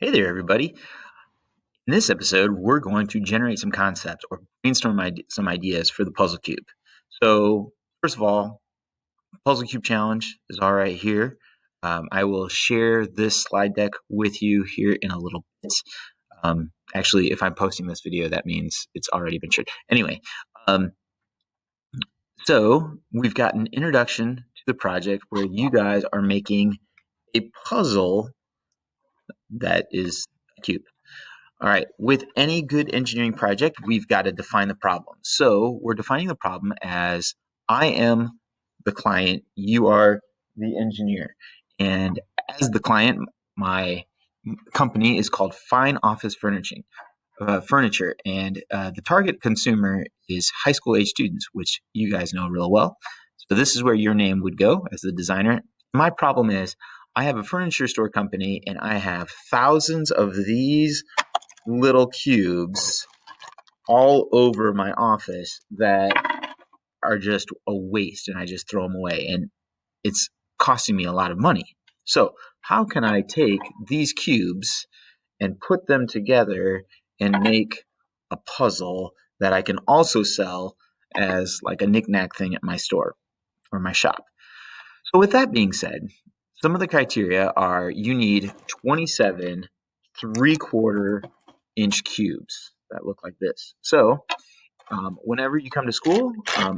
Hey there, everybody. In this episode, we're going to generate some concepts or brainstorm some ideas for the puzzle cube. So, first of all, puzzle cube challenge is all right here. I will share this slide deck with you here in a little bit. Actually, if I'm posting this video, that means it's already been shared. Anyway, so we've got an introduction to the project where you guys are making a puzzle that is a cube. All right, with any good engineering project, we've got to define the problem. So we're defining the problem as I am the client, you are the engineer. And as the client, my company is called Fine Office Furniture. And the target consumer is high school age students, which you guys know real well. So this is where your name would go as the designer. My problem is I have a furniture store company and I have thousands of these little cubes all over my office that are just a waste and I just throw them away and it's costing me a lot of money. So how can I take these cubes and put them together and make a puzzle that I can also sell as like a knickknack thing at my store or my shop? So with that being said, some of the criteria are you need 27 3/4 inch cubes that look like this. So whenever you come to school,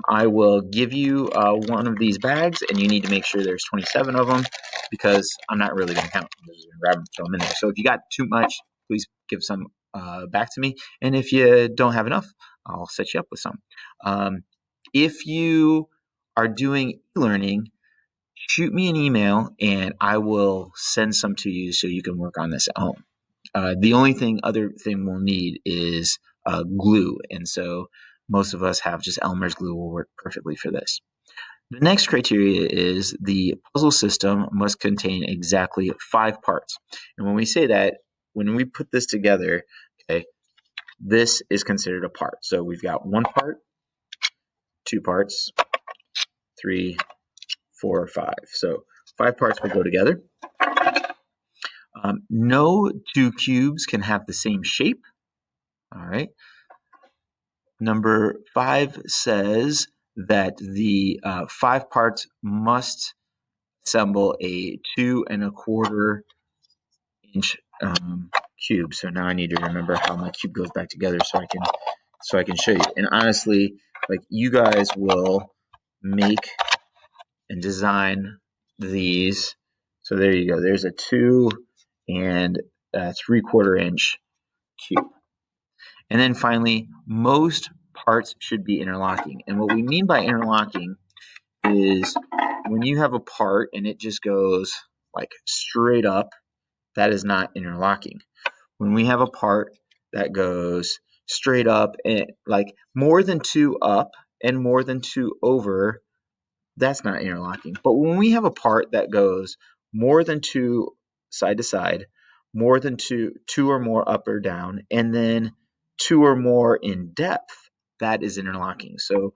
I will give you one of these bags, and you need to make sure there's 27 of them because I'm not really going to count. I'm just going to grab them, throw them in there. So if you got too much, please give some back to me. And if you don't have enough, I'll set you up with some. If you are doing e-learning, shoot me an email and I will send some to you so you can work on this at home. The only other thing we'll need is glue, and so most of us have just Elmer's glue will work perfectly for this. The next criteria is the puzzle system must contain exactly 5 parts. And when we say that, when we put this together, okay, this is considered a part. So we've got 1 part, 2 parts, 3, 4, 5. So 5 parts will go together. No 2 cubes can have the same shape. All right. Number 5 says that the 5 parts must assemble a 2 1/4 inch cube. So now I need to remember how my cube goes back together so I can show you. And honestly, like you guys will make and design these. So there you go. There's a 2 3/4 inch cube. And then finally, most parts should be interlocking. And what we mean by interlocking is when you have a part and it just goes like straight up, that is not interlocking. When we have a part that goes straight up and like more than 2 up and more than 2 over, that's not interlocking. But when we have a part that goes more than 2 side to side, more than 2 or more up or down, and then 2 or more in depth, that is interlocking. So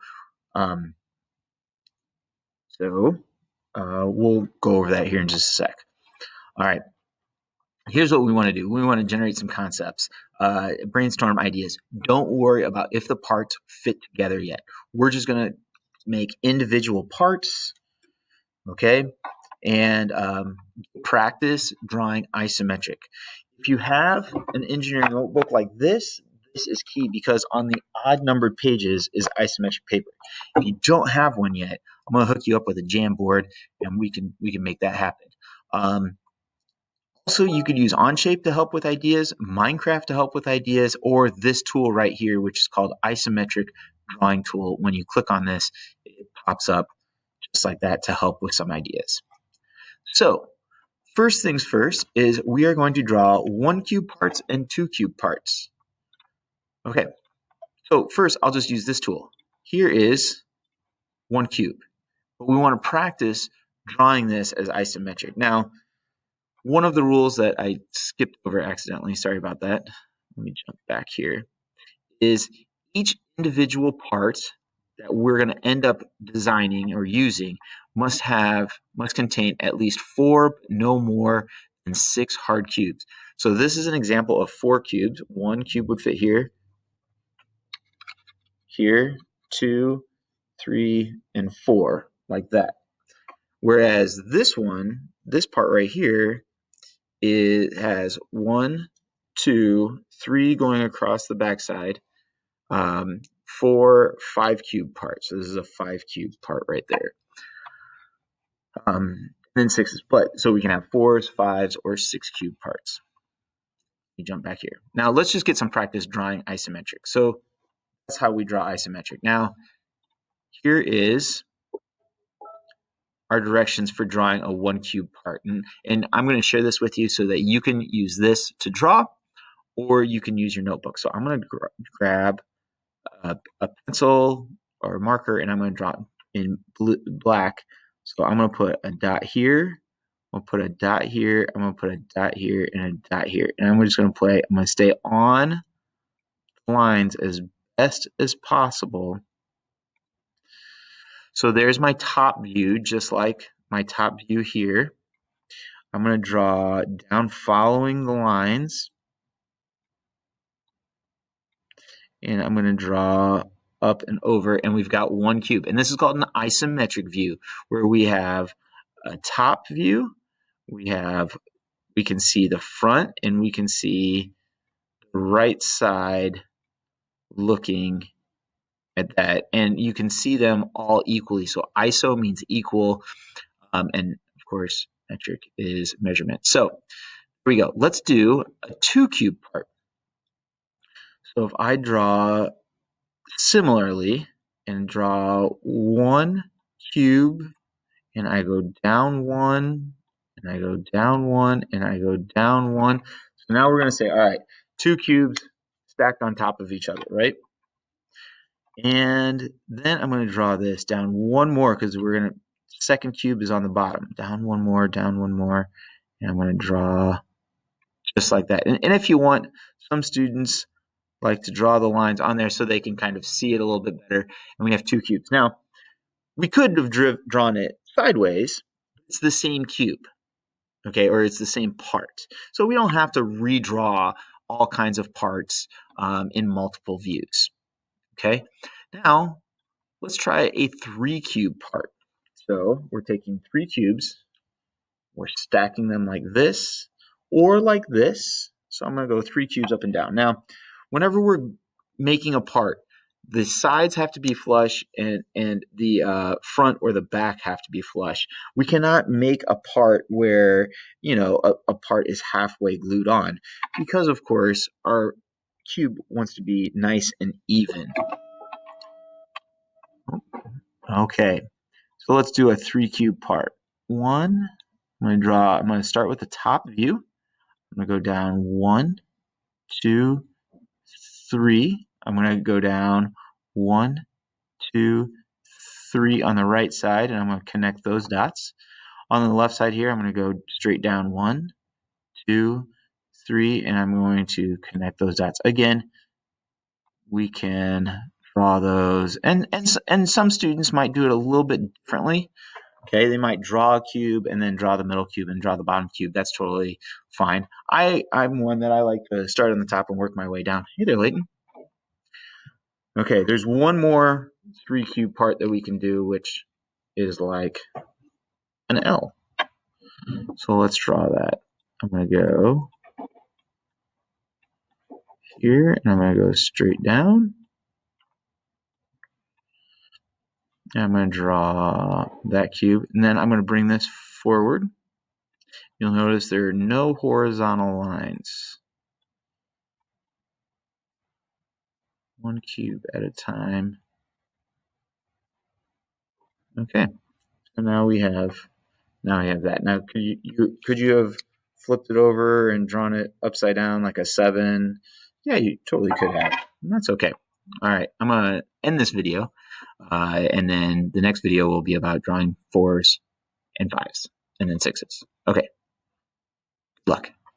we'll go over that here in just a sec. All right. Here's what we want to do. We want to generate some concepts, brainstorm ideas. Don't worry about if the parts fit together yet. We're just going to make individual parts, okay? And practice drawing isometric. If you have an engineering notebook like this is key because on the odd numbered pages is isometric paper. If you don't have one yet, I'm going to hook you up with a Jamboard, and we can make that happen. Also, you could use Onshape to help with ideas, Minecraft to help with ideas, or this tool right here, which is called Isometric Drawing Tool. When you click on this, it pops up just like that to help with some ideas. So, first things first is we are going to draw 1 cube parts and 2 cube parts. Okay, so first I'll just use this tool. Here is 1 cube, but we want to practice drawing this as isometric. Now, one of the rules that I skipped over accidentally, sorry about that, let me jump back here, is each individual part that we're going to end up designing or using must contain at least 4, no more and 6 hard cubes. So this is an example of 4 cubes. 1 cube would fit here, here, 2, 3, and 4, like that. Whereas this one, this part right here, it has 1, 2, 3 going across the backside, 4 5 cube parts. So this is a 5 cube part right there. Then 6s, but so we can have 4s, 5s, or 6 cube parts. We jump back here. Now let's just get some practice drawing isometric. So that's how we draw isometric. Now here is our directions for drawing a 1 cube part. And I'm going to share this with you so that you can use this to draw, or you can use your notebook. So I'm going to grab a pencil or a marker, and I'm going to draw in black. So I'm going to put a dot here, I'm going to put a dot here, I'm going to put a dot here, and a dot here. And I'm just going to play, I'm going to stay on lines as best as possible. So there's my top view, just like my top view here. I'm going to draw down following the lines. And I'm going to draw up and over, and we've got 1 cube. And this is called an isometric view, where we have a top view, we can see the front, and we can see the right side looking at that, and you can see them all equally. So iso means equal, and of course metric is measurement. So here we go. Let's do a 2 cube part. So if I draw similarly and draw 1 cube, and I go down 1, and I go down 1, and I go down 1. So now we're going to say, all right, 2 cubes stacked on top of each other, right? And then I'm going to draw this down 1 more, because we're going to, second cube is on the bottom. Down 1 more, down 1 more, and I'm going to draw just like that. And if you want, some students like to draw the lines on there so they can kind of see it a little bit better. And we have 2 cubes. Now, we could have drawn it sideways. It's the same cube, okay, or it's the same part. So we don't have to redraw all kinds of parts in multiple views, okay? Now, let's try a 3 cube part. So we're taking 3 cubes, we're stacking them like this or like this. So I'm going to go 3 cubes up and down. Now, whenever we're making a part, the sides have to be flush, and the front or the back have to be flush. We cannot make a part where, you know, a part is halfway glued on, because of course our cube wants to be nice and even. Okay, so let's do a 3 cube part. 1, I'm going to start with the top view. I'm going to go down 1, 2, 3. I'm going to go down 1, 2, 3 on the right side, and I'm going to connect those dots. On the left side here, I'm going to go straight down 1, 2, 3, and I'm going to connect those dots. Again, we can draw those, and some students might do it a little bit differently. Okay, they might draw a cube and then draw the middle cube and draw the bottom cube. That's totally fine. I'm one that I like to start on the top and work my way down. Hey there, Leighton. Okay, there's one more 3 cube part that we can do, which is like an L. So let's draw that. I'm going to go here, and I'm going to go straight down. And I'm going to draw that cube, and then I'm going to bring this forward. You'll notice there are no horizontal lines. 1 cube at a time. Okay, so now we have that. Now could you have flipped it over and drawn it upside down like a 7? Yeah, you totally could have. And that's okay. All right, I'm gonna end this video, and then the next video will be about drawing 4s and 5s and then 6s. Okay, good luck.